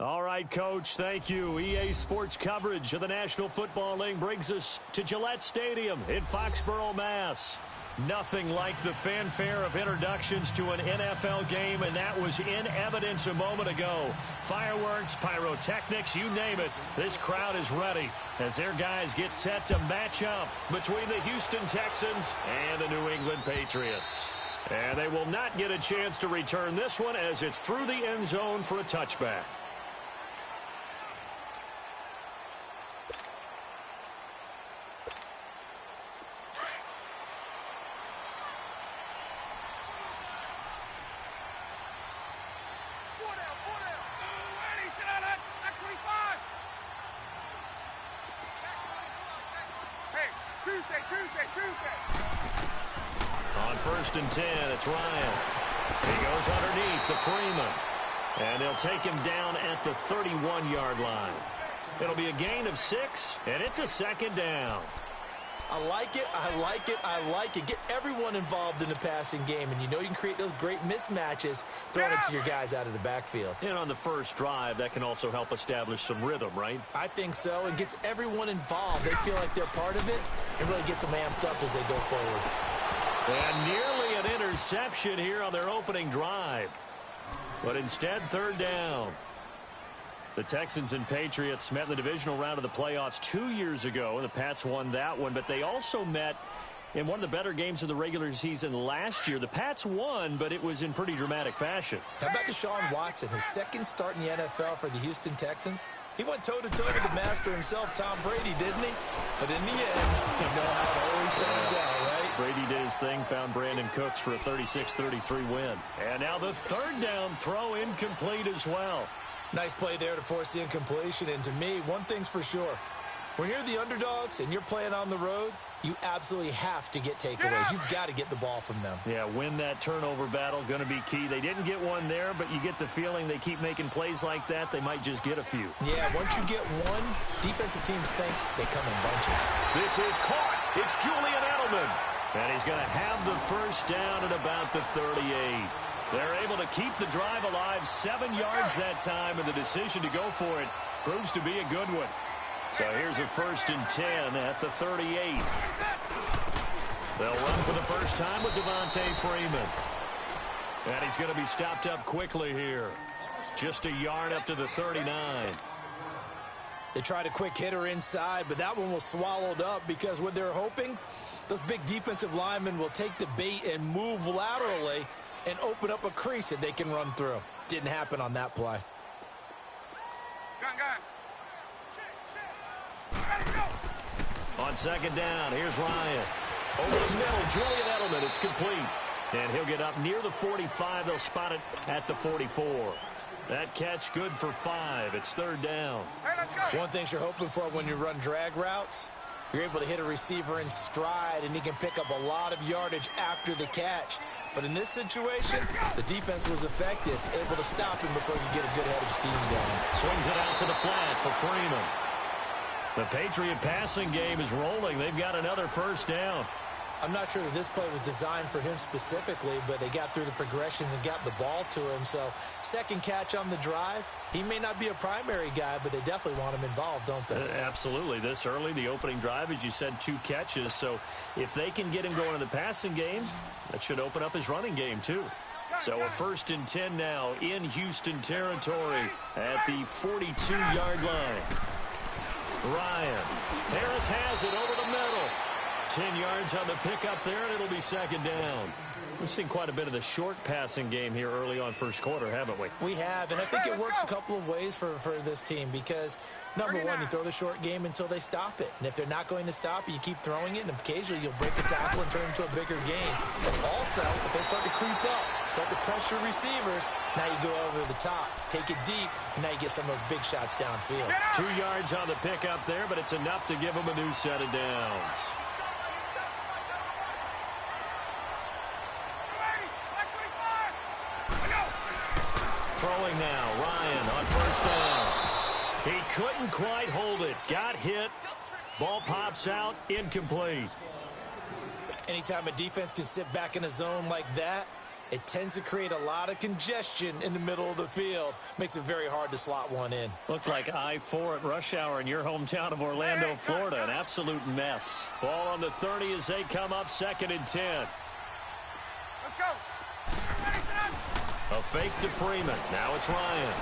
All right, Coach, thank you. EA Sports coverage of the National Football League brings us to Gillette Stadium in Foxborough, Mass. Nothing like the fanfare of introductions to an NFL game, and that was in evidence a moment ago. Fireworks, pyrotechnics, you name it. This crowd is ready as their guys get set to match up between the Houston Texans and the New England Patriots. And they will not get a chance to return this one as it's through the end zone for a touchback. On 1st and 10, it's Ryan. He goes underneath to Freeman. And they'll take him down at the 31-yard line. It'll be a gain of 6, and it's a 2nd down. I like it, I like it, I like it. Get everyone involved in the passing game, and you know you can create those great mismatches throwing it to your guys out of the backfield. And on the first drive, that can also help establish some rhythm, right? I think so, and gets everyone involved. They feel like they're part of it, and really gets them amped up as they go forward. And nearly an interception here on their opening drive. But instead, 3rd down. The Texans and Patriots met in the divisional round of the playoffs 2 years ago. The Pats won that one, but they also met in one of the better games of the regular season last year. The Pats won, but it was in pretty dramatic fashion. How about Deshaun Watson, his 2nd start in the NFL for the Houston Texans? He went toe-to-toe with the master himself, Tom Brady, didn't he? But in the end, you know how it always turns out, right? Brady did his thing, found Brandon Cooks for a 36-33 win. And now the 3rd down throw incomplete as well. Nice play there to force the incompletion. And to me, one thing's for sure. When you're the underdogs and you're playing on the road, you absolutely have to get takeaways. You've got to get the ball from them. Yeah, win that turnover battle, going to be key. They didn't get one there, but you get the feeling they keep making plays like that, they might just get a few. Yeah, once you get one, defensive teams think they come in bunches. This is caught. It's Julian Edelman. And he's going to have the 1st down at about the 38. They're able to keep the drive alive, 7 yards that time, and the decision to go for it proves to be a good one. So here's a 1st and 10 at the 38. They'll run for the first time with Devontae Freeman. And he's going to be stopped up quickly here. Just a yard up to the 39. They tried a quick hitter inside, but that one was swallowed up because what they're hoping, those big defensive linemen will take the bait and move laterally and open up a crease that they can run through. Didn't happen on that play. On 2nd down, here's Ryan. Over the middle, Julian Edelman. It's complete. And he'll get up near the 45. They'll spot it at the 44. That catch good for 5. It's 3rd down. One thing you're hoping for when you run drag routes, you're able to hit a receiver in stride, and he can pick up a lot of yardage after the catch. But in this situation, the defense was effective, able to stop him before you get a good head of steam going. Swings it out to the flat for Freeman. The Patriot passing game is rolling. They've got another 1st down. I'm not sure that this play was designed for him specifically, but they got through the progressions and got the ball to him. So 2nd catch on the drive. He may not be a primary guy, but they definitely want him involved, don't they? Absolutely. This early, the opening drive, as you said, 2 catches. So if they can get him going in the passing game, that should open up his running game too. So a 1st and 10 now in Houston territory at the 42-yard line. Ryan. Harris has it over the middle. 10 yards on the pickup there, and it'll be 2nd down. We've seen quite a bit of the short passing game here early on 1st quarter, haven't we? We have, and I think it works a couple of ways for this team because, number one, you throw the short game until they stop it. And if they're not going to stop it, you keep throwing it, and occasionally you'll break a tackle and turn it into a bigger game. But also, if they start to creep up, start to pressure receivers, now you go over the top, take it deep, and now you get some of those big shots downfield. 2 yards on the pickup there, but it's enough to give them a new set of downs. Throwing now, Ryan on 1st down. He couldn't quite hold it. Got hit. Ball pops out, incomplete. Anytime a defense can sit back in a zone like that, It tends to create a lot of congestion in the middle of the field. Makes it very hard to slot one in. Looked like I-4 at rush hour in your hometown of Orlando, Florida. An absolute mess. Ball on the 30 as they come up 2nd and 10. Let's go. A fake to Freeman. Now it's Ryan.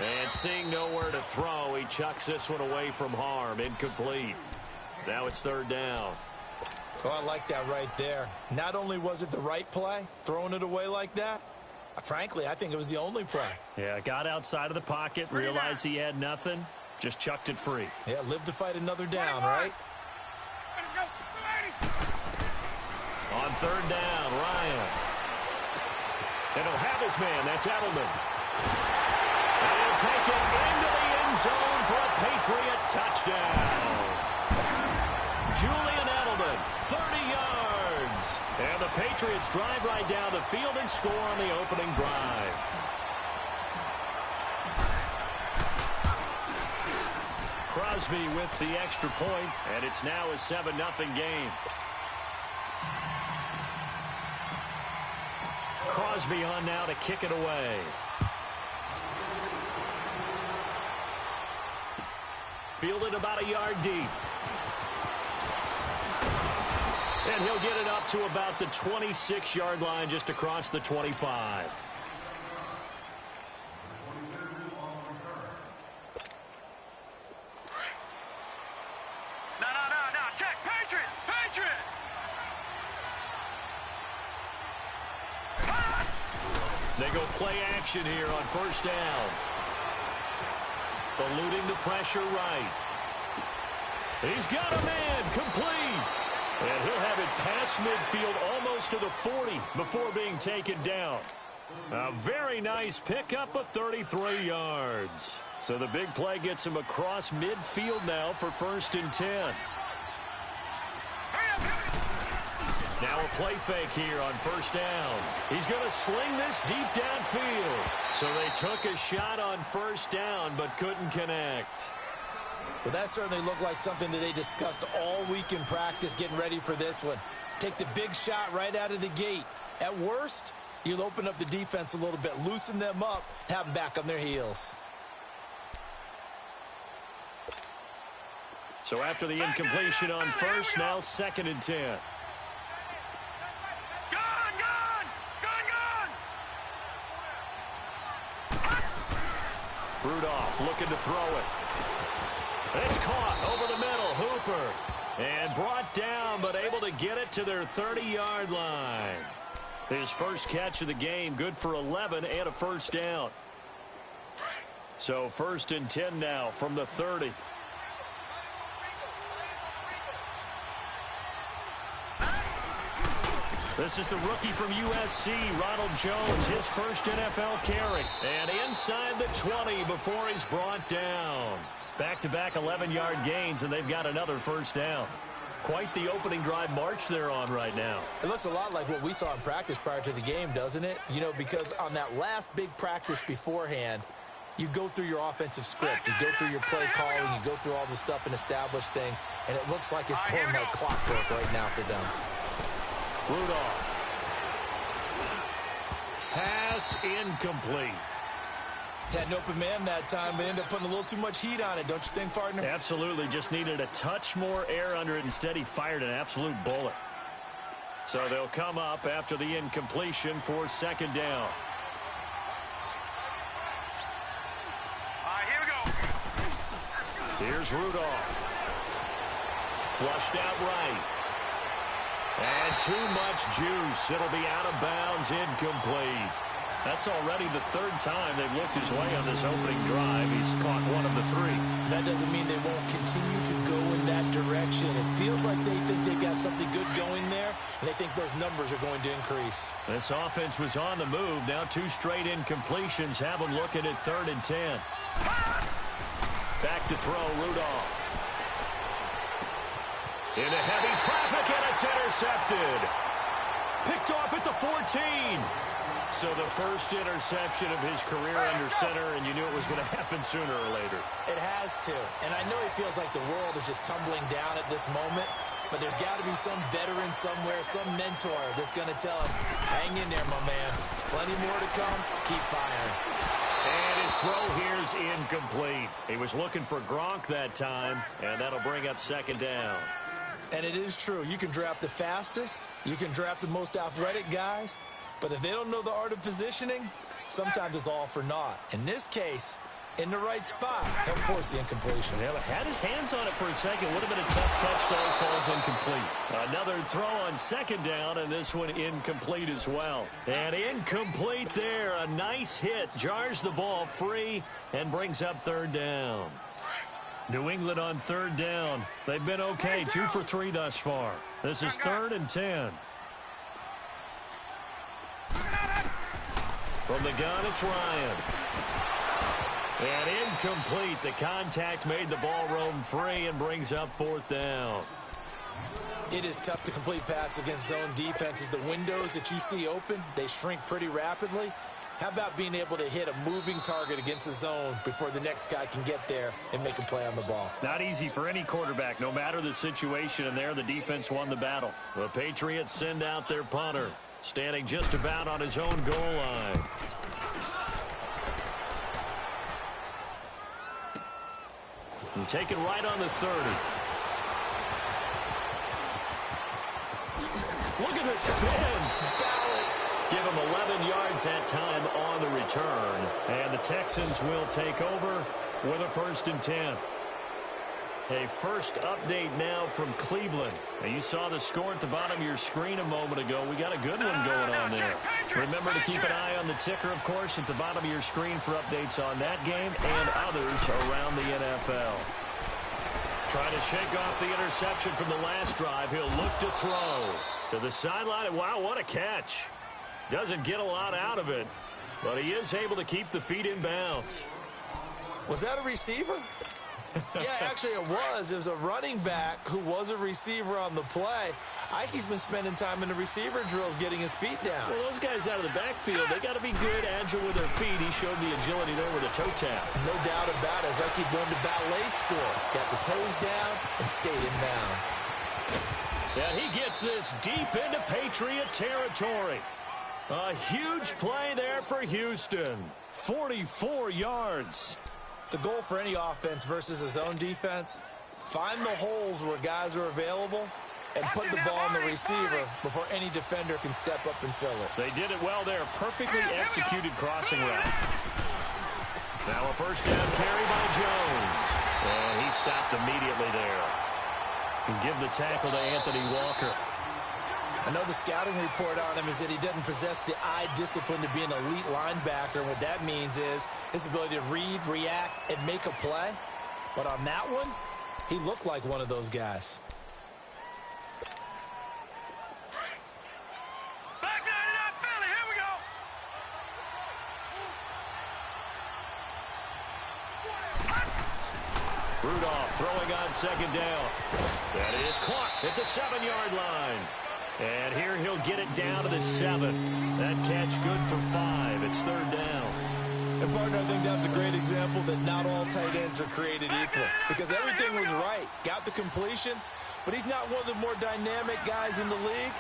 And seeing nowhere to throw, he chucks this one away from harm. Incomplete. Now it's 3rd down. Oh, I like that right there. Not only was it the right play, throwing it away like that, frankly, I think it was the only play. Yeah, got outside of the pocket, realized he had nothing, just chucked it free. Yeah, live to fight another down, right? On 3rd down, Ryan. And he'll have his man. That's Edelman. And he'll take it into the end zone for a Patriot touchdown. Julian Edelman, 30 yards. And the Patriots drive right down the field and score on the opening drive. Crosby with the extra point, and it's now a 7-0 game. Crosby on now to kick it away. Fielded about a yard deep. And he'll get it up to about the 26-yard line, just across the 25. No. Check. Patriot. They go play action here on 1st down. Eluding the pressure right. He's got a man. Complete. And he'll have it past midfield almost to the 40 before being taken down. A very nice pickup of 33 yards. So the big play gets him across midfield now for 1st and 10. Now a play fake here on 1st down. He's going to sling this deep downfield. So they took a shot on 1st down but couldn't connect. Well, that certainly looked like something that they discussed all week in practice getting ready for this one. Take the big shot right out of the gate. At worst, you'll open up the defense a little bit, loosen them up, have them back on their heels. So after the incompletion on 1st, now 2nd and 10. Rudolph looking to throw it. It's caught over the middle. Hooper. And brought down, but able to get it to their 30-yard line. His first catch of the game, good for 11 and a 1st down. So 1st and 10 now from the 30. This is the rookie from USC, Ronald Jones, his first NFL carry. And inside the 20 before he's brought down. Back-to-back 11-yard gains, and they've got another 1st down. Quite the opening drive march they're on right now. It looks a lot like what we saw in practice prior to the game, doesn't it? You know, because on that last big practice beforehand, you go through your offensive script. You go through your play calling. You go through all the stuff and establish things. And it looks like it's going like clockwork right now for them. Rudolph. Pass incomplete. Had an open man that time, but ended up putting a little too much heat on it, don't you think, partner? Absolutely. Just needed a touch more air under it. Instead, he fired an absolute bullet. So they'll come up after the incompletion for 2nd down. Here we go. Here's Rudolph. Flushed out right. And too much juice. It'll be out of bounds, incomplete. That's already the 3rd time they've looked his way on this opening drive. He's caught one of the 3. That doesn't mean they won't continue to go in that direction. It feels like they think they've got something good going there, and they think those numbers are going to increase. This offense was on the move. Now 2 straight incompletions have them looking at 3rd and 10. Back to throw, Rudolph. Into heavy traffic, and it's intercepted. Picked off at the 14. So the first interception of his career under center, and you knew it was going to happen sooner or later. It has to. And I know it feels like the world is just tumbling down at this moment. But there's got to be some veteran somewhere, some mentor that's going to tell him, hang in there, my man. Plenty more to come. Keep firing. And his throw here's incomplete. He was looking for Gronk that time, and that'll bring up second down. And it is true. You can draft the fastest. You can draft the most athletic guys. But if they don't know the art of positioning, sometimes it's all for naught. In this case, in the right spot, he'll force the incompletion. Yeah, but had his hands on it for a second. Would have been a tough catch, though. Falls incomplete. Another throw on second down, and this one incomplete as well. And incomplete there. A nice hit. Jars the ball free and brings up third down. New England on third down. They've been okay. 2 for 3 thus far. This is 3rd and 10. From the gun, it's Ryan. And incomplete. The contact made the ball roam free and brings up 4th down. It is tough to complete passes against zone defenses. The windows that you see open, they shrink pretty rapidly. How about being able to hit a moving target against a zone before the next guy can get there and make a play on the ball? Not easy for any quarterback, no matter the situation, and there the defense won the battle. The Patriots send out their punter, standing just about on his own goal line. And taken right on the 30. Look at the spin. Balance. Give him 11 yards that time on the return. And the Texans will take over with a 1st and 10. A first update now from Cleveland. Now you saw the score at the bottom of your screen a moment ago. We got a good one going on there. Remember to keep an eye on the ticker, of course, at the bottom of your screen for updates on that game and others around the NFL. Trying to shake off the interception from the last drive. He'll look to throw to the sideline. Wow, what a catch. Doesn't get a lot out of it, but he is able to keep the feet in bounds. Was that a receiver? Yeah, actually it was. It was a running back who was a receiver on the play. Ike's been spending time in the receiver drills getting his feet down. Well, those guys out of the backfield, they got to be good, agile with their feet. He showed the agility there with a toe tap. No doubt about it. As Ike going to ballet school. Got the toes down and stayed in bounds. And he gets this deep into Patriot territory. A huge play there for Houston. 44 yards. The goal for any offense versus a zone defense, find the holes where guys are available and put the ball on the receiver before any defender can step up and fill it. They did it well there. Perfectly executed crossing route. Now a first down carry by Jones. And he stopped immediately there. And give the tackle to Anthony Walker. I know the scouting report on him is that he doesn't possess the eye discipline to be an elite linebacker. And what that means is his ability to read, react, and make a play. But on that one, he looked like one of those guys. Rudolph throwing on second down. That is caught at the 7-yard line. And here he'll get it down to the 7. That catch good for 5. It's 3rd down. And, partner, I think that's a great example that not all tight ends are created equal. Because everything was right. Got the completion, but he's not one of the more dynamic guys in the league.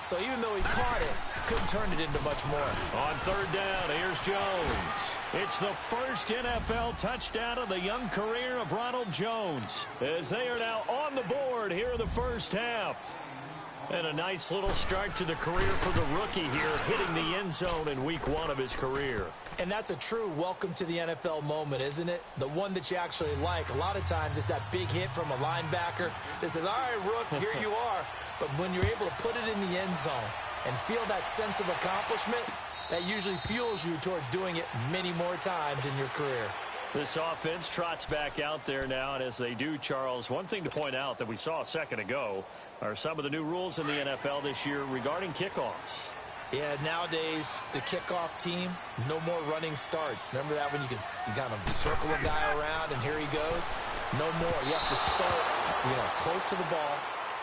So even though he caught it, couldn't turn it into much more. On 3rd down, here's Jones. It's the first NFL touchdown of the young career of Ronald Jones, as they are now on the board here in the first half. And a nice little start to the career for the rookie here, hitting the end zone in week 1 of his career. And that's a true welcome to the NFL moment, isn't it? The one that you actually like. A lot of times it's that big hit from a linebacker that says, all right, Rook, here you are. But when you're able to put it in the end zone and feel that sense of accomplishment, that usually fuels you towards doing it many more times in your career. This offense trots back out there now, and as they do, Charles, one thing to point out that we saw a second ago are some of the new rules in the NFL this year regarding kickoffs. Yeah, nowadays, the kickoff team, no more running starts. Remember that when you kind of circle a guy around and here he goes? No more. You have to start, close to the ball,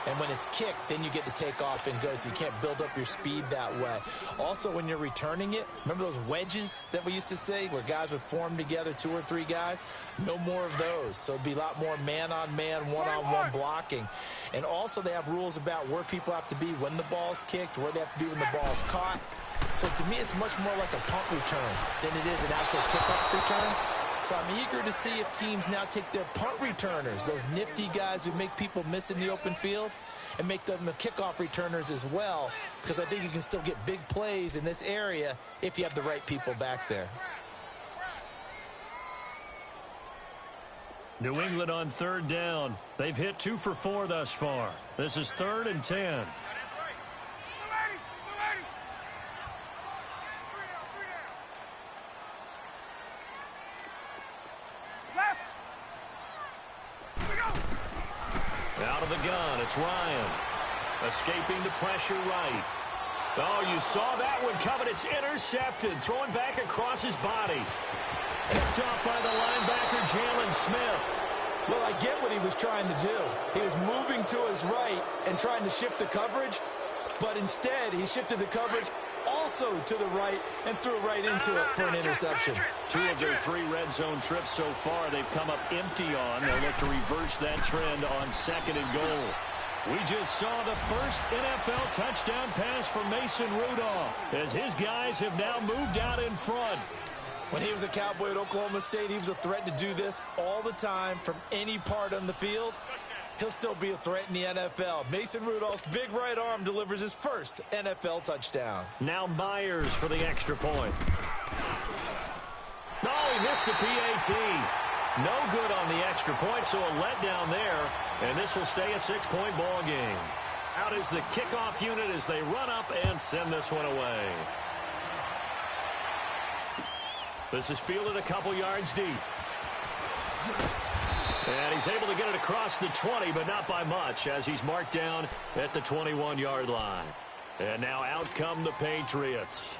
And when it's kicked, then you get to take off and go, so you can't build up your speed that way. Also, when you're returning it, remember those wedges that we used to say where guys would form together, 2 or 3 guys? No more of those. So it'd be a lot more man-on-man, one-on-one blocking. And also they have rules about where people have to be when the ball's kicked, where they have to be when the ball's caught. So to me, it's much more like a punt return than it is an actual kickoff return. So I'm eager to see if teams now take their punt returners, those nifty guys who make people miss in the open field, and make them the kickoff returners as well, because I think you can still get big plays in this area if you have the right people back there. New England on 3rd down. They've hit 2 for 4 thus far. This is 3rd and 10. Out of the gun, it's Ryan. Escaping the pressure right. Oh, you saw that one coming. It's intercepted. Throwing back across his body. Picked off by the linebacker, Jalen Smith. Well, I get what he was trying to do. He was moving to his right and trying to shift the coverage, but instead he shifted the coverage also to the right and threw right into it for an interception. 2 of their 3 red zone trips so far they've come up empty on. They'll look to reverse that trend on 2nd and goal. We just saw the first NFL touchdown pass for Mason Rudolph as his guys have now moved out in front. When he was a Cowboy at Oklahoma State, he was a threat to do this all the time from any part on the field. He'll still be a threat in the NFL. Mason Rudolph's big right arm delivers his first NFL touchdown. Now Myers for the extra point. No, he missed the PAT. No good on the extra point, so a letdown there. And this will stay a 6-point ball game. Out is the kickoff unit as they run up and send this one away. This is fielded a couple yards deep. And he's able to get it across the 20, but not by much, as he's marked down at the 21-yard line. And now out come the Patriots.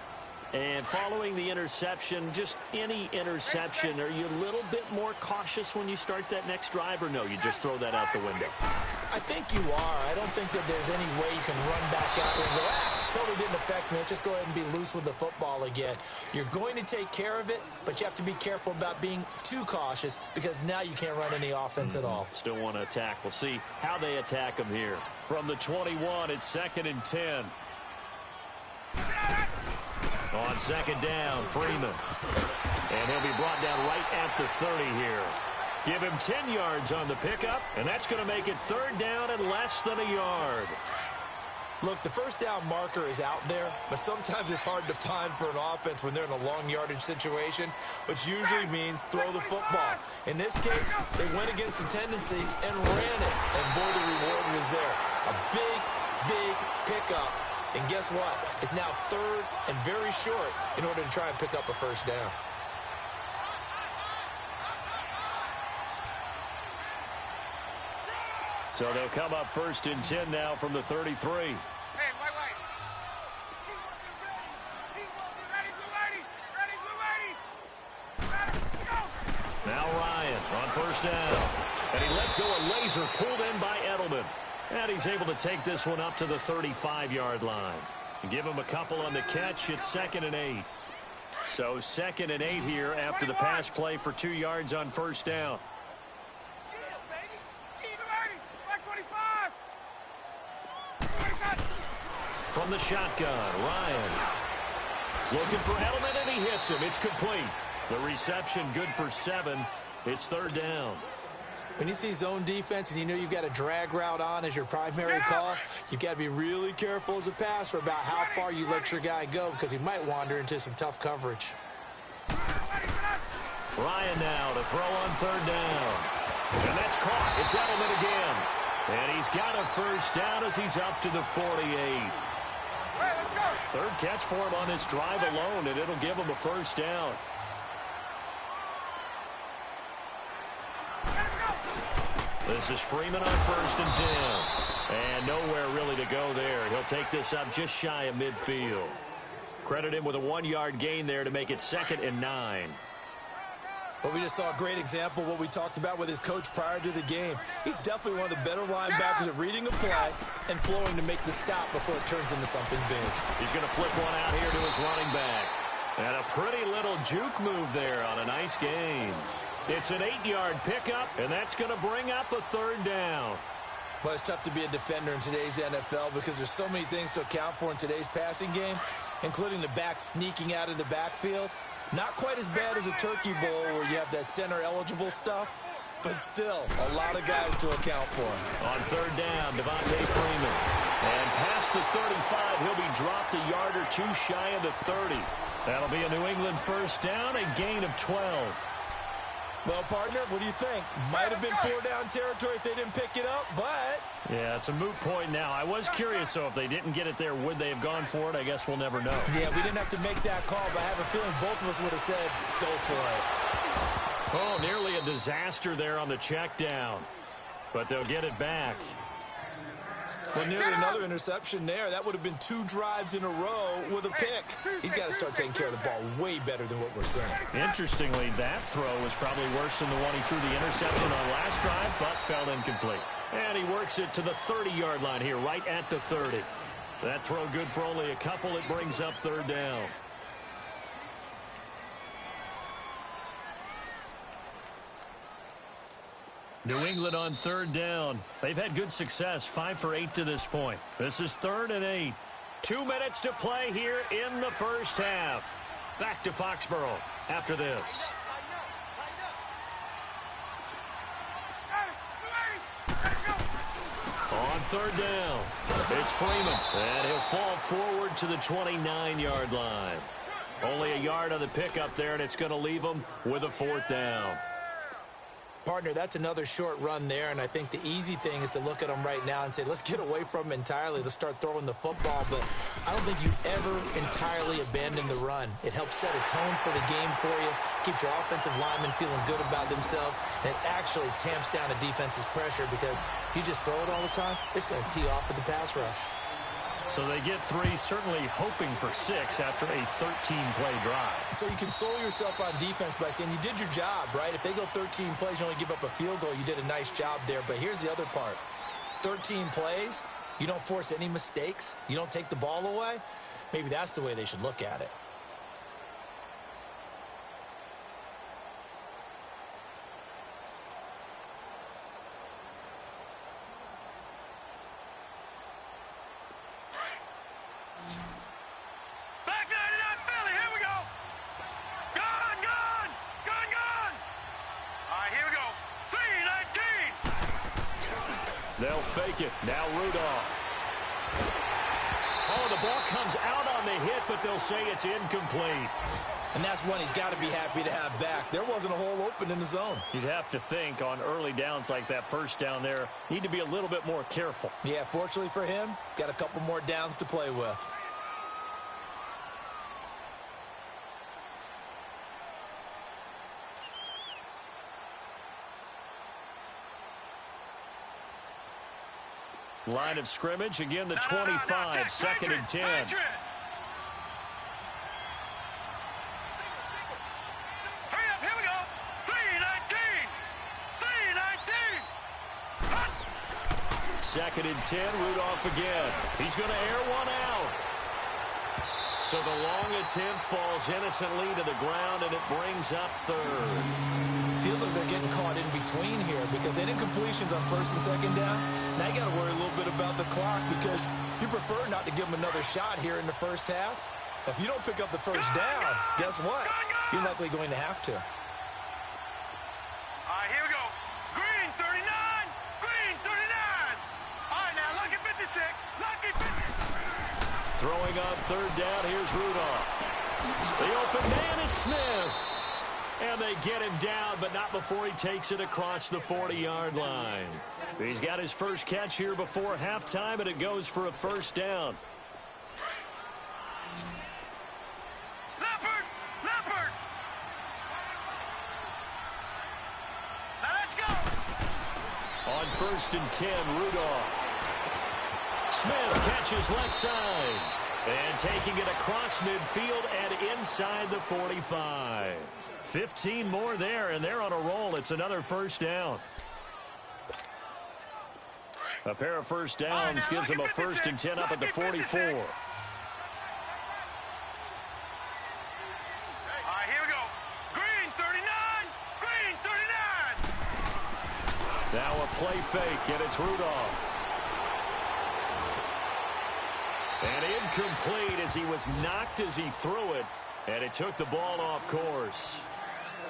And following the interception, just any interception, are you a little bit more cautious when you start that next drive, or no, you just throw that out the window? I think you are. I don't think that there's any way you can run back out there and go, totally didn't affect me. Let's just go ahead and be loose with the football again. You're going to take care of it, but you have to be careful about being too cautious because now you can't run any offense at all. Still want to attack. We'll see how they attack him here. From the 21, it's 2nd and 10. On 2nd down, Freeman. And he'll be brought down right at the 30 here. Give him 10 yards on the pickup, and that's going to make it 3rd down and less than a yard. Look, the first down marker is out there, but sometimes it's hard to find for an offense when they're in a long yardage situation, which usually means throw the football. In this case, they went against the tendency and ran it, and boy, the reward was there. A big, big pickup. And guess what? It's now 3rd and very short in order to try and pick up a first down. So they'll come up 1st and 10 now from the 33. Now Ryan on 1st down. And he lets go a laser pulled in by Edelman. And he's able to take this one up to the 35-yard line. Give him a couple on the catch. It's 2nd and 8. So 2nd and 8 here after the pass play for 2 yards on 1st down. From the shotgun, Ryan. Looking for Edelman, and he hits him. It's complete. The reception good for 7. It's 3rd down. When you see zone defense and you know you've got a drag route on as your primary call, you've got to be really careful as a passer about how far you let your guy go because he might wander into some tough coverage. Ryan now to throw on 3rd down. And that's caught. It's Edelman again. And he's got a first down as he's up to the 48. 3rd catch for him on this drive alone, and it'll give him a first down. This is Freeman on 1st and 10. And nowhere really to go there. He'll take this up just shy of midfield. Credit him with a 1-yard gain there to make it 2nd and 9. Well, we just saw a great example of what we talked about with his coach prior to the game. He's definitely one of the better linebackers at reading a play and flowing to make the stop before it turns into something big. He's going to flip one out here to his running back. And a pretty little juke move there on a nice gain. It's an 8-yard pickup, and that's going to bring up a third down. Well, it's tough to be a defender in today's NFL because there's so many things to account for in today's passing game, including the back sneaking out of the backfield. Not quite as bad as a turkey bowl where you have that center-eligible stuff, but still a lot of guys to account for. On third down, Devontae Freeman. And past the 35, he'll be dropped a yard or two shy of the 30. That'll be a New England first down, a gain of 12. Well, partner, what do you think? Might have been 4-down territory if they didn't pick it up, but... Yeah, it's a moot point now. I was curious, so if they didn't get it there, would they have gone for it? I guess we'll never know. Yeah, we didn't have to make that call, but I have a feeling both of us would have said, go for it. Oh, nearly a disaster there on the check down. But they'll get it back. Well, nearly another interception there. That would have been 2 drives in a row with a pick. He's got to start taking care of the ball way better than what we're seeing. Interestingly, that throw was probably worse than the one he threw the interception on last drive, but fell incomplete. And he works it to the 30-yard line here, right at the 30. That throw good for only a couple. It brings up third down. New England on third down. They've had good success, 5 for 8 to this point. This is 3rd and 8. 2 minutes to play here in the first half. Back to Foxborough after this. On third down, it's Freeman, and he'll fall forward to the 29-yard line. Only a yard on the pickup there, and it's going to leave him with a 4th down. Partner, that's another short run there, and I think the easy thing is to look at him right now and say, let's get away from him entirely. Let's start throwing the football, but I don't think you ever entirely abandon the run. It helps set a tone for the game for you, keeps your offensive linemen feeling good about themselves, and it actually tamps down a defense's pressure because if you just throw it all the time, it's going to tee off with the pass rush. So they get 3, certainly hoping for 6 after a 13-play drive. So you console yourself on defense by saying you did your job, right? If they go 13 plays, you only give up a field goal, you did a nice job there. But here's the other part. 13 plays, you don't force any mistakes, you don't take the ball away. Maybe that's the way they should look at it. They'll fake it. Now Rudolph. Oh, the ball comes out on the hit, but they'll say it's incomplete. And that's one he's got to be happy to have back. There wasn't a hole open in the zone. You'd have to think on early downs like that first down there, need to be a little bit more careful. Yeah, fortunately for him, got a couple more downs to play with. Line of scrimmage, again the 25, 2nd and 10. Hurry up, here we go. 3-19. 3-19. 2nd and 10, Rudolph again. He's going to air one out. So the long attempt falls innocently to the ground, and it brings up 3rd. Feels like they're getting caught in between here because they did completions on 1st and 2nd down. Now you got to worry a little bit about the clock because you prefer not to give them another shot here in the first half. If you don't pick up the first down, guess what? You're likely going to have to. All right, here we go. Green 39. Green 39. All right, now lucky 56. Lucky 56. Throwing on 3rd down, here's Rudolph. The open man is Smith. And they get him down, but not before he takes it across the 40-yard line. He's got his first catch here before halftime, and it goes for a 1st down. Leopard! Leopard! Now let's go! On 1st and 10, Rudolph. Smith catches left side. And taking it across midfield and inside the 45. 15 more there, and they're on a roll. It's another first down. A pair of first downs gives them a 1st and 10 up at the 44. All right, here we go. Green 39. Green 39. Now a play fake, and it's Rudolph. And incomplete as he was knocked as he threw it, and it took the ball off course.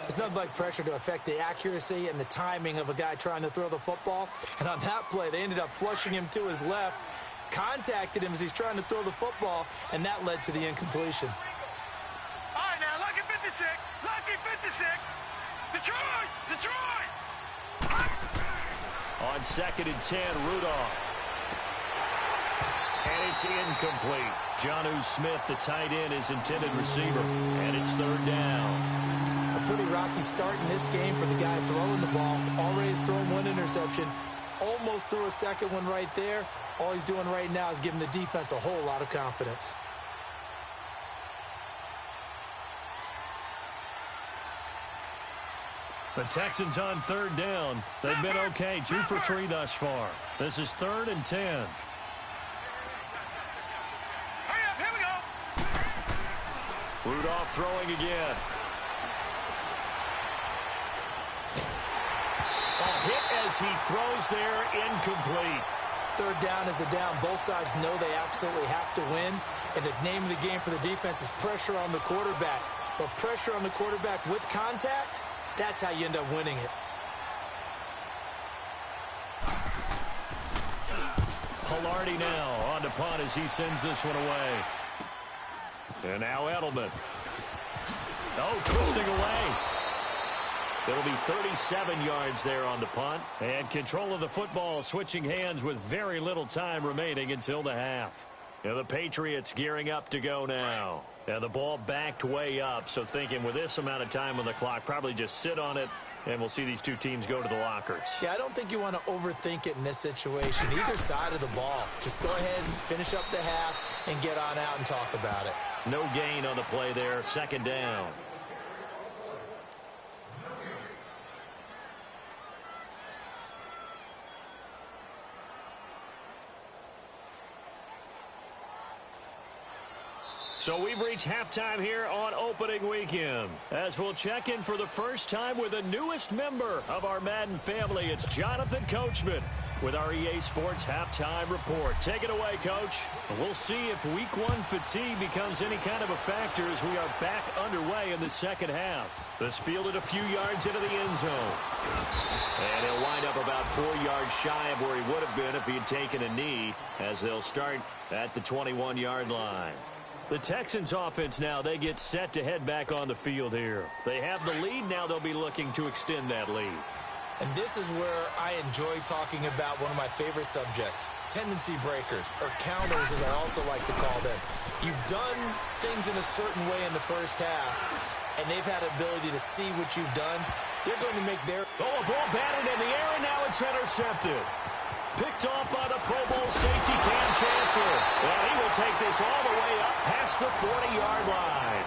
It's nothing like pressure to affect the accuracy and the timing of a guy trying to throw the football. And on that play, they ended up flushing him to his left, contacted him as he's trying to throw the football, and that led to the incompletion. All right, now, lucky 56. Lucky 56. Detroit. Detroit. On 2nd and 10, Rudolph. And it's incomplete. Jonnu Smith, the tight end, is intended receiver. And it's 3rd down. A pretty rocky start in this game for the guy throwing the ball. Already has thrown 1 interception. Almost threw a second one right there. All he's doing right now is giving the defense a whole lot of confidence. The Texans on 3rd down. They've been okay, 2 for 3 thus far. This is 3rd and 10. Hurry up, here we go. Rudolph throwing again. A hit as he throws there, incomplete. 3rd down is the down. Both sides know they absolutely have to win. And the name of the game for the defense is pressure on the quarterback. But pressure on the quarterback with contact, that's how you end up winning it. Palardy now on to punt as he sends this one away. And now Edelman. Oh, twisting away. It'll be 37 yards there on the punt. And control of the football switching hands with very little time remaining until the half. Now the Patriots gearing up to go now. And the ball backed way up, so thinking with this amount of time on the clock, probably just sit on it, and we'll see these two teams go to the lockers. Yeah, I don't think you want to overthink it in this situation. Either side of the ball. Just go ahead and finish up the half and get on out and talk about it. No gain on the play there, 2nd down. So we've reached halftime here on opening weekend. As we'll check in for the first time with the newest member of our Madden family, it's Jonathan Coachman with our EA Sports Halftime Report. Take it away, Coach. We'll see if Week 1 fatigue becomes any kind of a factor as we are back underway in the second half. This fielded a few yards into the end zone. And he'll wind up about 4 yards shy of where he would have been if he had taken a knee, as they'll start at the 21-yard line. The Texans offense now, they get set to head back on the field here. They have the lead. Now they'll be looking to extend that lead. And this is where I enjoy talking about one of my favorite subjects, tendency breakers, or counters as I also like to call them. You've done things in a certain way in the first half, and they've had ability to see what you've done. They're going to make their... Oh, a ball batted in the air, and now it's intercepted. Picked off by the Pro Bowl safety Cam Chancellor. And he will take this all the way up past the 40-yard line.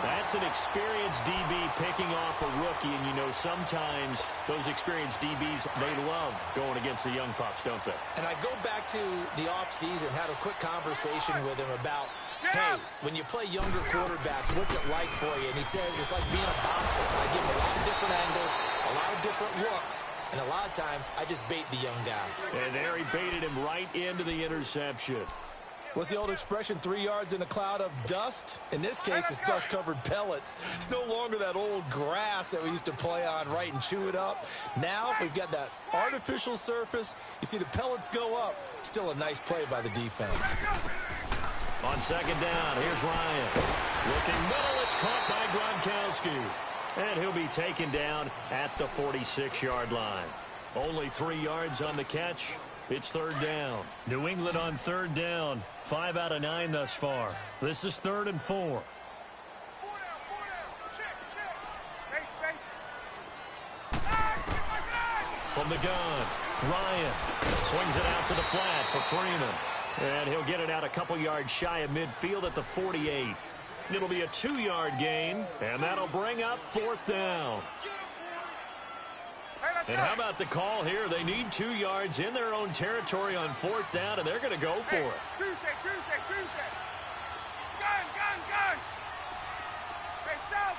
That's an experienced DB picking off a rookie, and you know sometimes those experienced DBs, they love going against the young pups, don't they? And I go back to the offseason, had a quick conversation with him about, hey, when you play younger quarterbacks, what's it like for you? And he says it's like being a boxer. I give him a lot of different angles, a lot of different looks. And a lot of times, I just bait the young guy. And there he baited him right into the interception. What's the old expression, 3 yards in a cloud of dust? In this case, it's dust-covered pellets. It's no longer that old grass that we used to play on, right, and chew it up. Now, we've got that artificial surface. You see the pellets go up. Still a nice play by the defense. On 2nd down, here's Ryan. Looking middle, it's caught by Gronkowski. And he'll be taken down at the 46-yard line. Only 3 yards on the catch. It's 3rd down. New England on 3rd down. 5 out of 9 thus far. This is 3rd and 4. From the gun, Ryan swings it out to the flat for Freeman. And he'll get it out a couple yards shy of midfield at the 48. It'll be a 2-yard gain, and that'll bring up 4th down. And how about the call here? They need 2 yards in their own territory on 4th down, and they're going to go for it. Tuesday. Gun. Hey, south.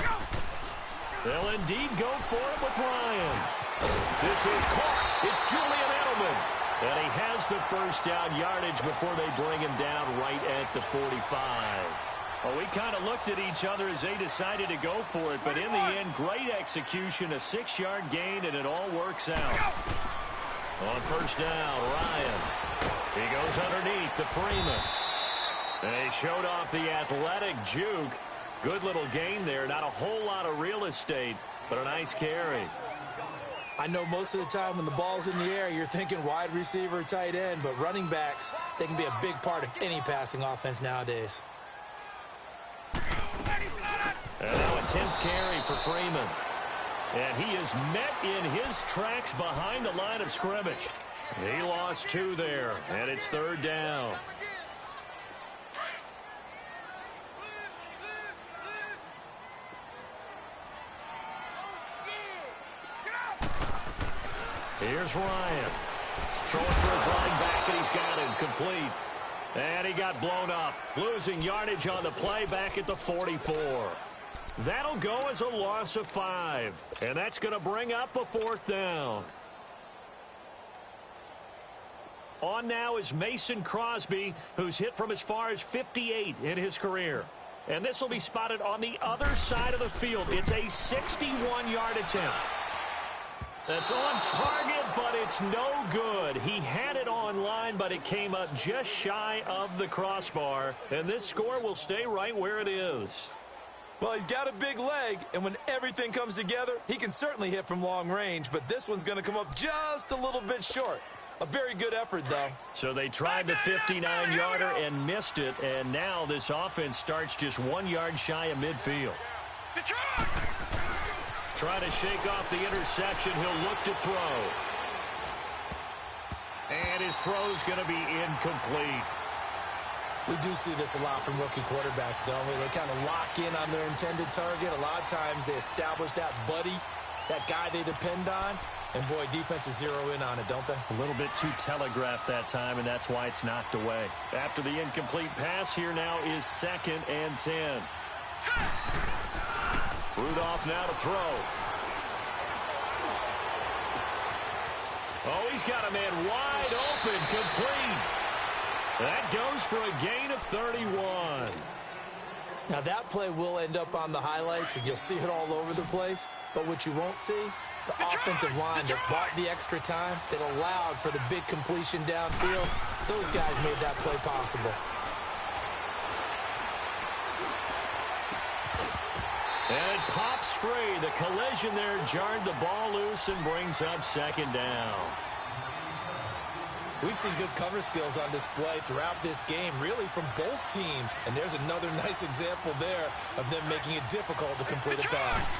Go. They'll indeed go for it with Ryan. This is caught. It's Julian Edelman. And he has the first down yardage before they bring him down right at the 45. Well, we kind of looked at each other as they decided to go for it, but in the end, great execution, a 6-yard gain, and it all works out. On first down, Ryan. He goes underneath to Freeman. And he showed off the athletic juke. Good little gain there. Not a whole lot of real estate, but a nice carry. I know most of the time when the ball's in the air, you're thinking wide receiver, tight end, but running backs, they can be a big part of any passing offense nowadays. And now a 10th carry for Freeman. And he is met in his tracks behind the line of scrimmage. He lost 2 there, and it's 3rd down. Here's Ryan. Throwing for his running back, and he's got him complete. And he got blown up. Losing yardage on the play back at the 44. That'll go as a loss of 5. And that's going to bring up a 4th down. On now is Mason Crosby, who's hit from as far as 58 in his career. And this will be spotted on the other side of the field. It's a 61-yard attempt. That's on target, but it's no good. He had it on line, but it came up just shy of the crossbar. And this score will stay right where it is. Well, he's got a big leg, and when everything comes together, he can certainly hit from long range, but this one's going to come up just a little bit short. A very good effort, though. So they tried the 59-yarder and missed it, and now this offense starts just 1 yard shy of midfield. Detroit! Trying to shake off the interception. He'll look to throw. And his throw's going to be incomplete. We do see this a lot from rookie quarterbacks, don't we? They kind of lock in on their intended target. A lot of times they establish that buddy, that guy they depend on. And, boy, defenses zero in on it, don't they? A little bit too telegraphed that time, and that's why it's knocked away. After the incomplete pass, here now is 2nd and 10. Rudolph now to throw. Oh, he's got a man wide open, complete. That goes for a gain of 31. Now, that play will end up on the highlights, and you'll see it all over the place. But what you won't see, the offensive line that bought the extra time, that allowed for the big completion downfield, those guys made that play possible. And it pops free. The collision there jarred the ball loose and brings up 2nd down. We've seen good cover skills on display throughout this game, really from both teams. And there's another nice example there of them making it difficult to complete a pass.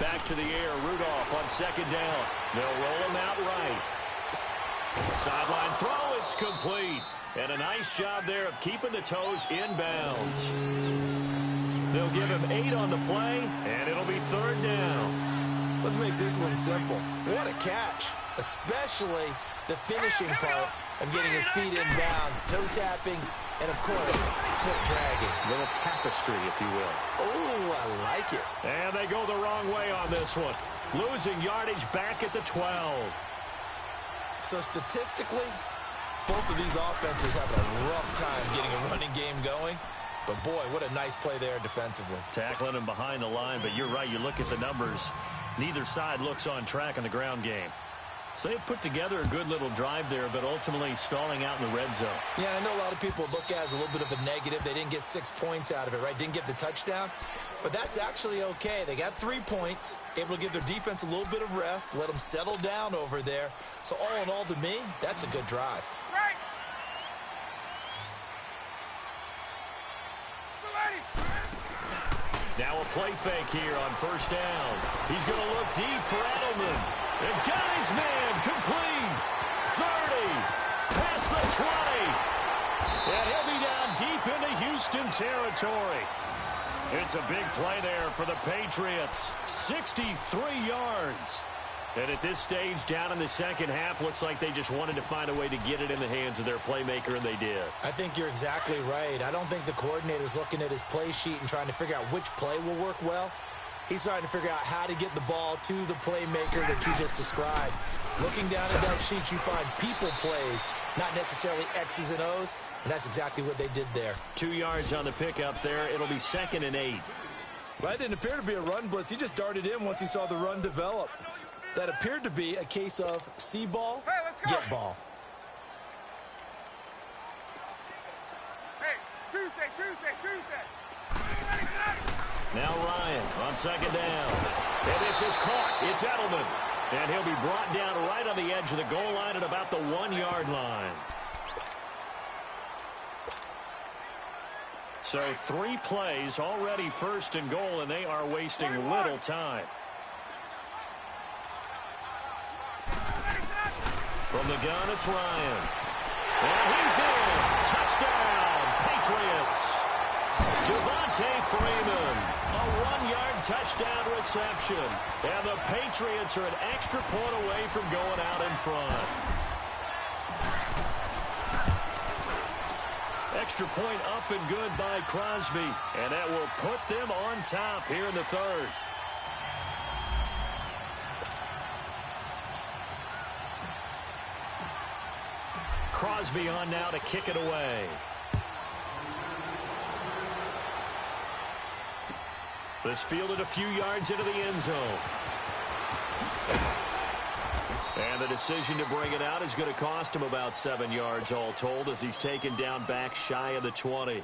Back to the air, Rudolph on 2nd down. They'll roll him out right. Sideline throw, it's complete. And a nice job there of keeping the toes inbounds. They'll give him 8 on the play, and it'll be 3rd down. Let's make this one simple. What a catch, especially the finishing part of getting his feet in bounds, toe tapping, and, of course, foot dragging. A little tapestry, if you will. Oh, I like it. And they go the wrong way on this one. Losing yardage back at the 12. So statistically, both of these offenses have a rough time getting a running game going. But, boy, what a nice play there defensively. Tackling him behind the line, but you're right. You look at the numbers. Neither side looks on track in the ground game. So they put together a good little drive there, but ultimately stalling out in the red zone. Yeah, I know a lot of people look at it as a little bit of a negative. They didn't get 6 points out of it, right? Didn't get the touchdown. But that's actually okay. They got 3 points, able to give their defense a little bit of rest, let them settle down over there. So all in all, to me, that's a good drive. Right. Now a play fake here on first down. He's going to look deep for Edelman. And got his man complete. 30, past the 20. And he'll be down deep into Houston territory. It's a big play there for the Patriots. 63 yards. And at this stage, down in the second half, looks like they just wanted to find a way to get it in the hands of their playmaker, and they did. I think you're exactly right. I don't think the coordinator's looking at his play sheet and trying to figure out which play will work well. He's trying to figure out how to get the ball to the playmaker that you just described. Looking down at that sheet, you find people plays, not necessarily X's and O's, and that's exactly what they did there. 2 yards on the pickup there. It'll be 2nd and 8. Well, that didn't appear to be a run blitz. He just darted in once he saw the run develop. That appeared to be a case of see ball, get ball. Hey, Tuesday. Now Ryan on 2nd down. And this is caught. It's Edelman. And he'll be brought down right on the edge of the goal line at about the 1-yard line. So 3 plays already 1st and goal, and they are wasting little time. From the gun, it's Ryan. And he's in. Touchdown, Patriots. Devontae Freeman, a 1-yard touchdown reception. And the Patriots are an extra point away from going out in front. Extra point up and good by Crosby. And that will put them on top here in the 3rd. Crosby on now to kick it away. This fielded a few yards into the end zone. And the decision to bring it out is going to cost him about 7 yards all told as he's taken down back shy of the 20.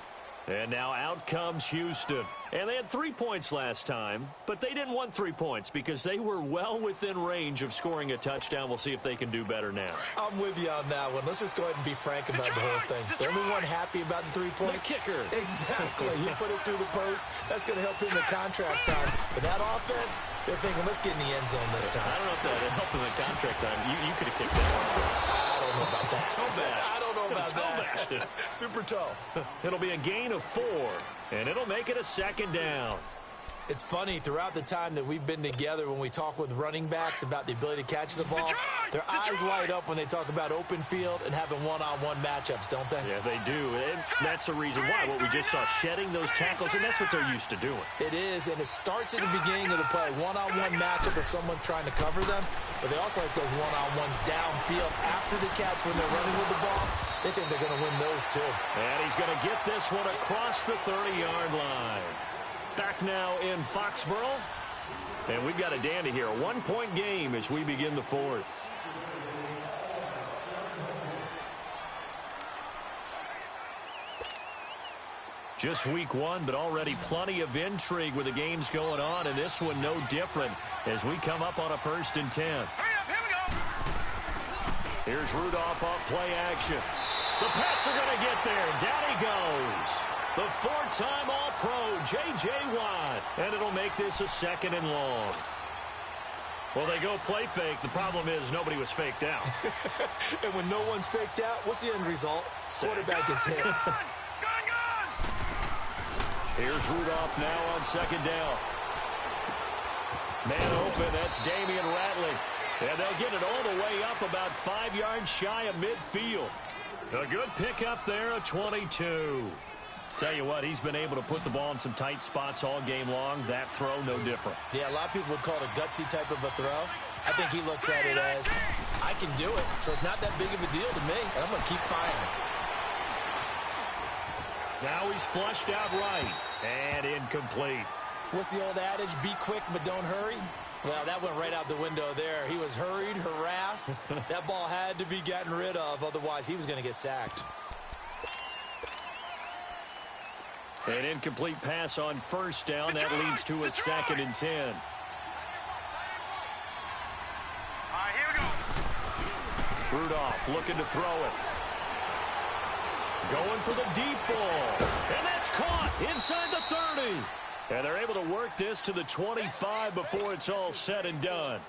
And now out comes Houston. And they had 3 points last time, but they didn't want 3 points because they were well within range of scoring a touchdown. We'll see if they can do better now. I'm with you on that one. Let's just go ahead and be frank about the whole thing. The only one happy about the 3-point? The kicker. Exactly. You put it through the post. That's going to help him in the contract time. But that offense, they're thinking, let's get in the end zone this time. I don't know if that helped in the contract time. You could have kicked that one for him. I don't know about that. Toe bash. I don't know about that. that. Super toe. It'll be a gain of 4, and it'll make it a 2nd down. It's funny, throughout the time that we've been together, when we talk with running backs about the ability to catch the ball, their eyes light up when they talk about open field and having one-on-one matchups, don't they? Yeah, they do. And that's the reason why. What we just saw, shedding those tackles, and that's what they're used to doing. It is, and it starts at the beginning of the play. One-on-one matchup if someone's trying to cover them, but they also like those one-on-ones downfield after the catch when they're running with the ball. They think they're going to win those, too. And he's going to get this one across the 30-yard line. Back now in Foxborough. And we've got a dandy here. A 1-point game as we begin the 4th. Just week 1, but already plenty of intrigue with the games going on. And this one no different as we come up on a 1st and 10. Hurry up, here we go. Here's Rudolph off play action. The Pats are going to get there. Down he goes. The 4-time All-Pro, J.J. Watt. And it'll make this a 2nd and long. Well, they go play fake. The problem is nobody was faked out. And when no one's faked out, what's the end result? Quarterback gets hit. Gun! Here's Rudolph now on 2nd down. Man open, that's Damian Ratley. And they'll get it all the way up about 5 yards shy of midfield. A good pickup there, a 22. Tell you what, he's been able to put the ball in some tight spots all game long. That throw, no different. Yeah, a lot of people would call it a gutsy type of a throw. I think he looks at it as, I can do it, so it's not that big of a deal to me, and I'm going to keep firing. Now he's flushed out right, and incomplete. What's the old adage, be quick but don't hurry? Well, that went right out the window there. He was hurried, harassed. That ball had to be gotten rid of, otherwise he was going to get sacked. An incomplete pass on 1st down. That leads to a 2nd and 10. All right, here we go. Rudolph looking to throw it. Going for the deep ball. And that's caught inside the 30. And they're able to work this to the 25 before it's all said and done.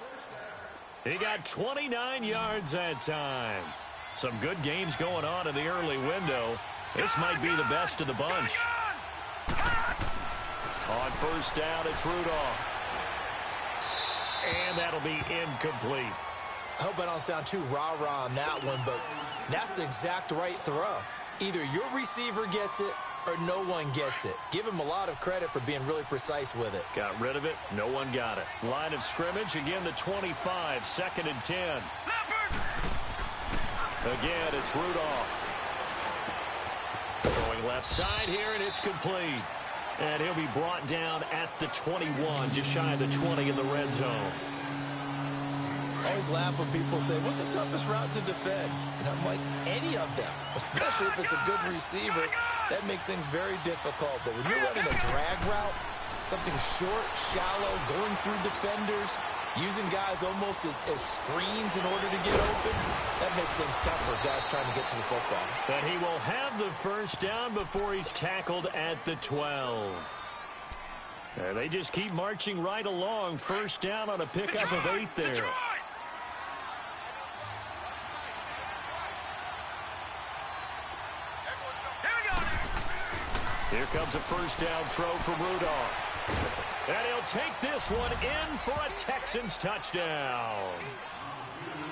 He got 29 yards that time. Some good games going on in the early window. This might be the best of the bunch. On first down, it's Rudolph. And that'll be incomplete. I hope I don't sound too rah-rah on that one, but that's the exact right throw. Either your receiver gets it or no one gets it. Give him a lot of credit for being really precise with it. Got rid of it. No one got it. Line of scrimmage, again the 25, 2nd and 10. Again, it's Rudolph. Going left side here, and it's complete. And he'll be brought down at the 21, just shy of the 20 in the red zone. I always laugh when people say, what's the toughest route to defend? And I'm like, any of them, especially if it's a good receiver. That makes things very difficult. But when you're running a drag route, something short, shallow, going through defenders, using guys almost as screens in order to get open, that makes things tough for guys trying to get to the football. But he will have the first down before he's tackled at the 12. And they just keep marching right along. First down on a pickup of 8 there. Here comes a first down throw from Rudolph. And he'll take this one in for a Texans touchdown.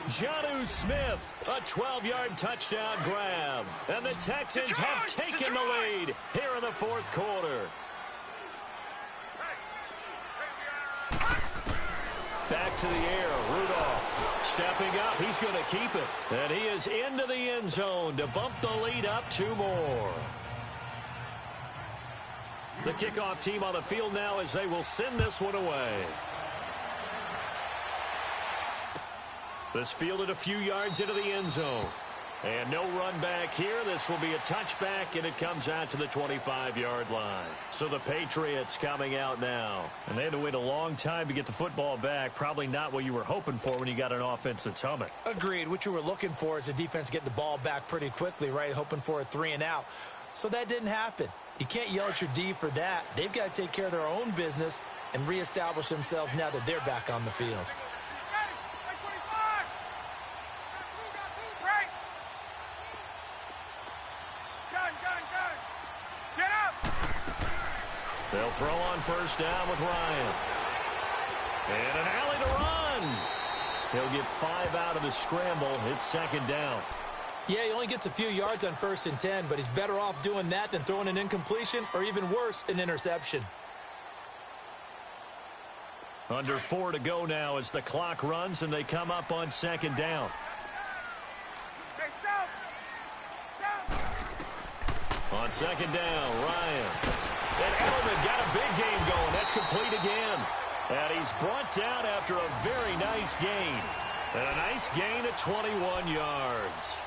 Jonnu Smith, a 12-yard touchdown grab. And the Texans have taken the lead here in the fourth quarter. Back to the air, Rudolph stepping up. He's going to keep it. And he is into the end zone to bump the lead up 2 more. The kickoff team on the field now as they will send this one away. This fielded a few yards into the end zone. And no run back here. This will be a touchback, and it comes out to the 25-yard line. So the Patriots coming out now. And they had to wait a long time to get the football back. Probably not what you were hoping for when you got an offense that's humming. Agreed. What you were looking for is the defense getting the ball back pretty quickly, right? Hoping for a 3 and out. So that didn't happen. You can't yell at your D for that. They've got to take care of their own business and reestablish themselves now that they're back on the field. They'll throw on first down with Ryan. And an alley to run. He'll get 5 out of the scramble. It's 2nd down. Yeah, he only gets a few yards on 1st and 10, but he's better off doing that than throwing an incompletion or even worse, an interception. Under 4 to go now as the clock runs and they come up on 2nd down. On 2nd down, Ryan. And Edelman got a big game going. That's complete again. And he's brought down after a very nice gain. And a nice gain of 21 yards.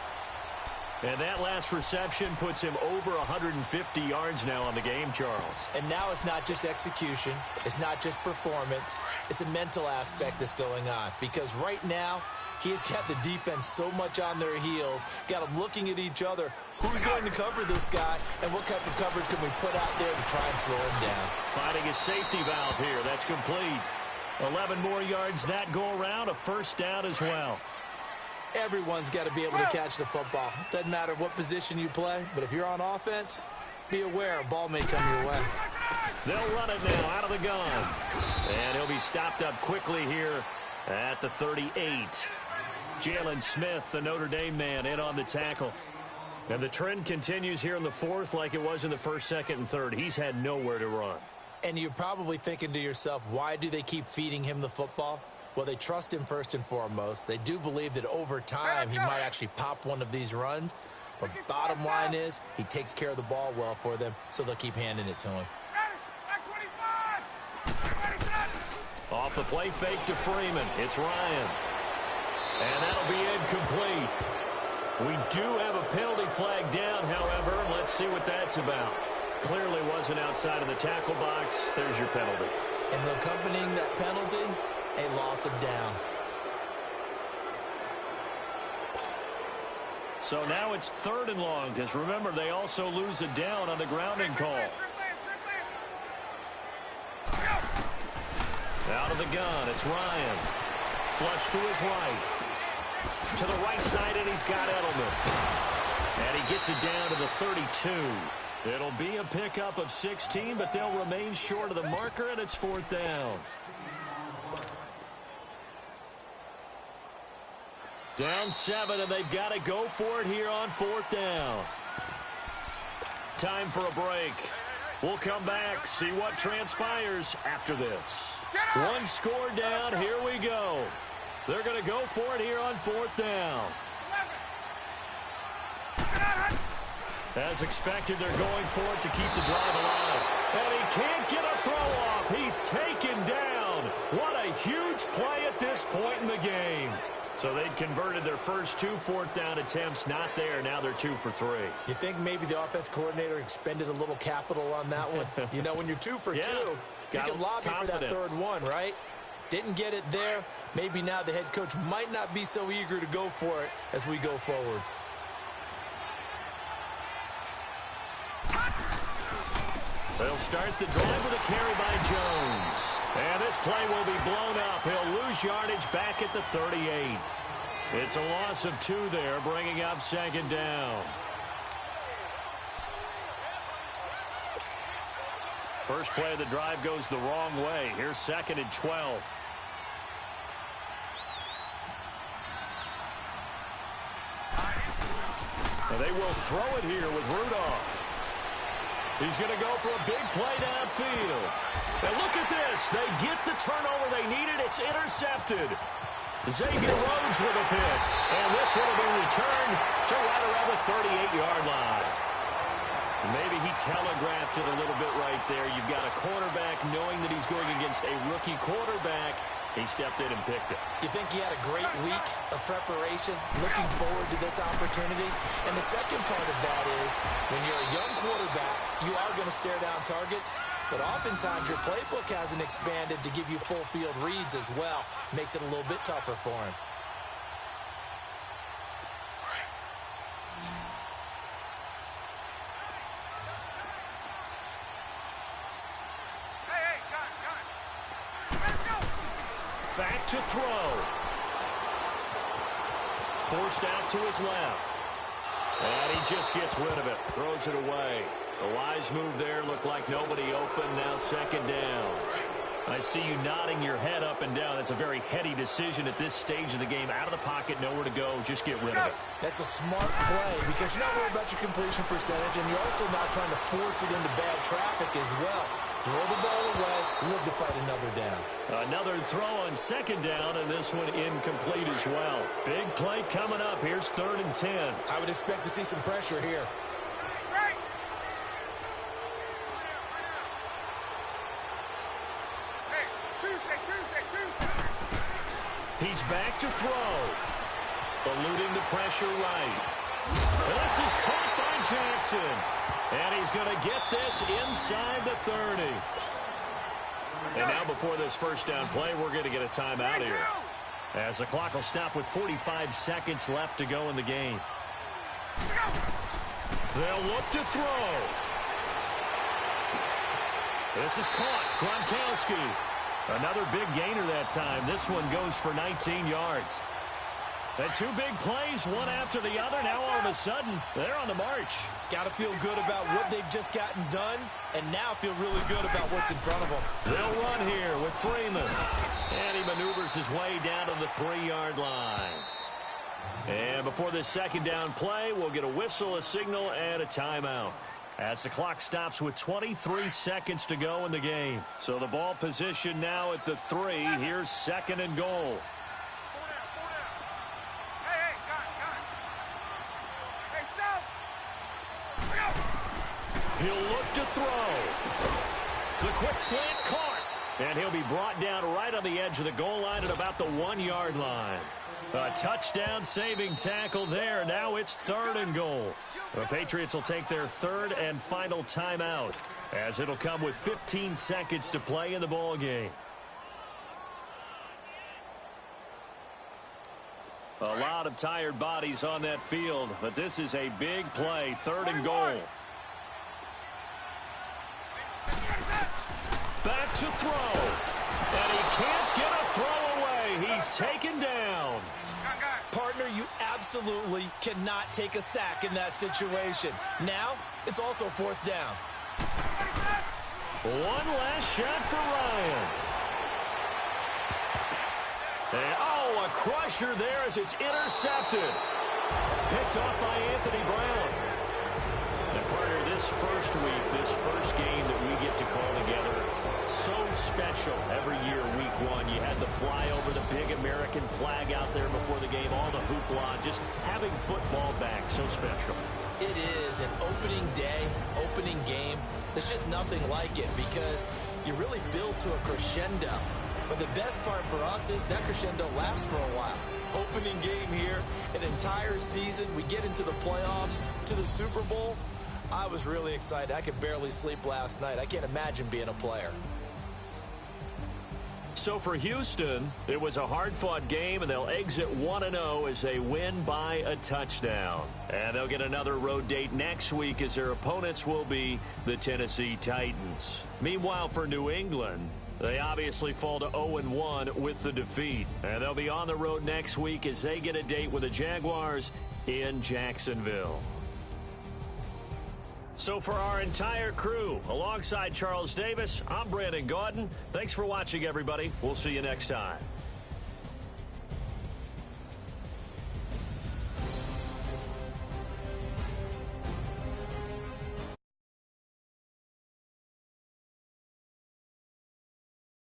And that last reception puts him over 150 yards now on the game, Charles. And now it's not just execution. It's not just performance. It's a mental aspect that's going on. Because right now, he has got the defense so much on their heels, got them looking at each other. Who's going to cover this guy, and what type of coverage can we put out there to try and slow him down? Finding a safety valve here. That's complete. 11 more yards that go around, a first down as well. Everyone's got to be able to catch the football. Doesn't matter what position you play, but if you're on offense, be aware a ball may come your way. They'll run it now out of the gun. And he'll be stopped up quickly here at the 38. Jalen Smith, the Notre Dame man, in on the tackle. And the trend continues here in the fourth like it was in the first, second, and third. He's had nowhere to run. And you're probably thinking to yourself, why do they keep feeding him the football? Well, they trust him first and foremost. They do believe that over time he might actually pop one of these runs. But bottom line is he takes care of the ball well for them, so they'll keep handing it to him. Off the play fake to Freeman. It's Ryan. And that'll be incomplete. We do have a penalty flag down, however. Let's see what that's about. Clearly wasn't outside of the tackle box. There's your penalty. And accompanying that penalty, a loss of down. So now it's 3rd and long, because remember, they also lose a down on the grounding call. Out of the gun, it's Ryan. Flush to his right. To the right side, and he's got Edelman. And he gets it down to the 32. It'll be a pickup of 16, but they'll remain short of the marker, and it's 4th down. Down 7, and they've got to go for it here on 4th down. Time for a break. We'll come back, see what transpires after this. One score down, here we go. They're going to go for it here on 4th down. As expected, they're going for it to keep the drive alive. And he can't get a throw off. He's taken down. What a huge play at this point in the game. So they'd converted their first 2 4th down attempts. Not there. Now they're 2 for 3. You think maybe the offense coordinator expended a little capital on that one? You know, when you're 2 for 2, you can lobby for that 3rd one, right? Didn't get it there. Maybe now the head coach might not be so eager to go for it as we go forward. They'll start the drive with a carry by Jones. And this play will be blown up. He'll lose yardage back at the 38. It's a loss of 2 there, bringing up 2nd down. First play of the drive goes the wrong way. Here's 2nd and 12. And they will throw it here with Rudolph. He's going to go for a big play downfield. And look at this. They get the turnover they needed. It's intercepted. Xavier Rhodes with a pick. And this one will be returned to right around the 38-yard line. Maybe he telegraphed it a little bit right there. You've got a quarterback knowing that he's going against a rookie quarterback. He stepped in and picked it. You think he had a great week of preparation, looking forward to this opportunity? And the second part of that is, when you're a young quarterback, you are going to stare down targets, but oftentimes your playbook hasn't expanded to give you full field reads as well. Makes it a little bit tougher for him. Back to throw. Forced out to his left. And he just gets rid of it. Throws it away. A wise move there. Looked like nobody open. Now 2nd down. I see you nodding your head up and down. That's a very heady decision at this stage of the game. Out of the pocket, nowhere to go. Just get rid of it. That's a smart play because you're not worried about your completion percentage, and you're also not trying to force it into bad traffic as well. Throw the ball away, live to fight another down. Another throw on 2nd down, and this one incomplete as well. Big play coming up. Here's 3rd and 10. I would expect to see some pressure here. He's back to throw. Eluding the pressure right. This is caught by Jackson. And he's going to get this inside the 30. And now before this 1st down play, we're going to get a timeout here, as the clock will stop with 45 seconds left to go in the game. They'll look to throw. This is caught. Gronkowski. Another big gainer that time. This one goes for 19 yards. And 2 big plays, one after the other. Now all of a sudden, they're on the march. Got to feel good about what they've just gotten done, and now feel really good about what's in front of them. They'll run here with Freeman. And he maneuvers his way down to the 3-yard line. And before this 2nd down play, we'll get a whistle, a signal, and a timeout, as the clock stops with 23 seconds to go in the game. So the ball position now at the 3. Here's 2nd and goal. He'll look to throw. The quick slant caught. And he'll be brought down right on the edge of the goal line at about the 1-yard line. A touchdown saving tackle there. Now it's 3rd and goal. The Patriots will take their 3rd and final timeout, as it'll come with 15 seconds to play in the ball game. A lot of tired bodies on that field, but this is a big play. 3rd and goal. Back to throw. And he can't get a throw away. He He's taken down. Partner, you absolutely cannot take a sack in that situation. Now, it's also 4th down. One last shot for Ryan. And, oh, a crusher there as it's intercepted. Picked off by Anthony Brown. And partner, this first week, this first game that we get to call together, so special every year, week 1. You had the flyover, the big American flag out there before the game, all the hoopla, just having football back, so special. It is an opening day, opening game. There's just nothing like it because you really build to a crescendo. But the best part for us is that crescendo lasts for a while. Opening game here, an entire season. We get into the playoffs, to the Super Bowl. I was really excited. I could barely sleep last night. I can't imagine being a player. So for Houston, it was a hard-fought game, and they'll exit 1-0 as they win by a touchdown. And they'll get another road date next week as their opponents will be the Tennessee Titans. Meanwhile, for New England, they obviously fall to 0-1 with the defeat. And they'll be on the road next week as they get a date with the Jaguars in Jacksonville. So for our entire crew, alongside Charles Davis, I'm Brandon Gaudin. Thanks for watching, everybody. We'll see you next time.